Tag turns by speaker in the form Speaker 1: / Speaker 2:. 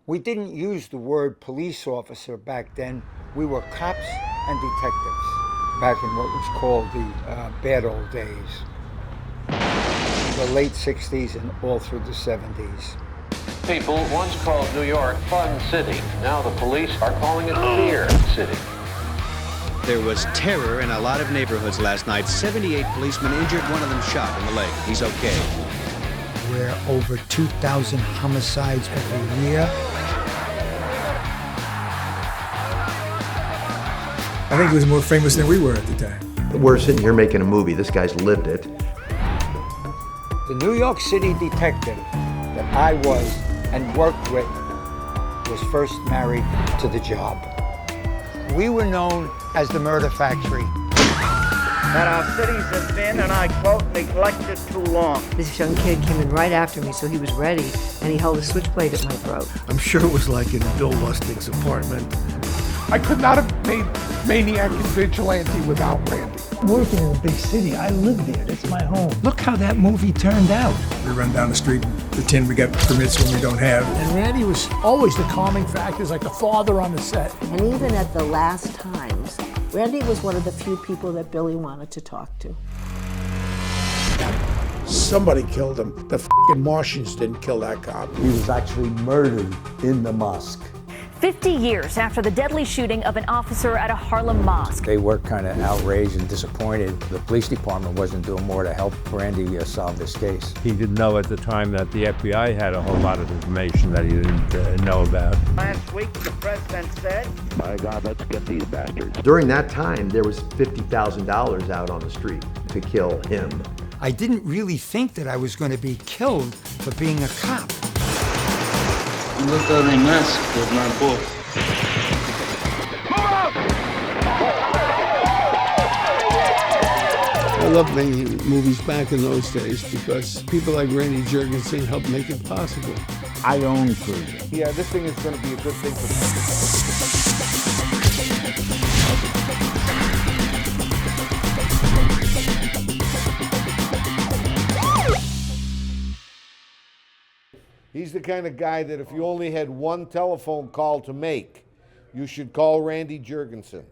Speaker 1: We didn't use the word police officer back then. We were cops and detectives back in what was called the bad old days. The late 60s and all through the 70s.
Speaker 2: People once called New York Fun City. Now the police are calling it Fear City.
Speaker 3: There was terror in a lot of neighborhoods last night. 78 policemen injured, one of them shot in the leg. He's okay.
Speaker 4: We're over 2,000 homicides every year.
Speaker 5: I think he was more famous than we were at the time.
Speaker 6: We're sitting here making a movie. This guy's lived it.
Speaker 1: The New York City detective that I was and worked with was first married to the job. We were known as the Murder Factory.
Speaker 7: That our cities have been, and I quote, neglected too long.
Speaker 8: This young kid came in right after me, so he was ready, and he held a switchblade at my throat.
Speaker 5: I'm sure it was like in Bill Lustig's apartment.
Speaker 9: I could not have made Maniac and Vigilante without Randy.
Speaker 4: Working in a big city, I live there. It's my home. Look how that movie turned out.
Speaker 5: We run down the street and pretend we got permits when we don't have.
Speaker 9: And Randy was always the calming factor, he was like the father on the set.
Speaker 10: And even at the last times, Randy was one of the few people that Billy wanted to talk to.
Speaker 5: Somebody killed him. The f***ing Martians didn't kill that cop.
Speaker 11: He was actually murdered in the mosque.
Speaker 12: 50 years after the deadly shooting of an officer at a Harlem mosque.
Speaker 13: They were kind of outraged and disappointed. The police department wasn't doing more to help Randy solve this case.
Speaker 14: He didn't know at the time that the FBI had a whole lot of information that he didn't know about.
Speaker 7: Last week, the president said,
Speaker 6: My God, let's get these bastards. During that time, there was $50,000 out on the street to kill him.
Speaker 1: I didn't really think that I was going to be killed for being a cop.
Speaker 15: Look at the mask with my book.
Speaker 16: I loved making movies back in those days because people like Randy Jurgensen helped make it possible.
Speaker 11: I own Cruiser.
Speaker 9: Yeah, this thing is going to be a good thing for He's the kind of guy that if you only had one telephone call to make, you should call Randy Jurgensen.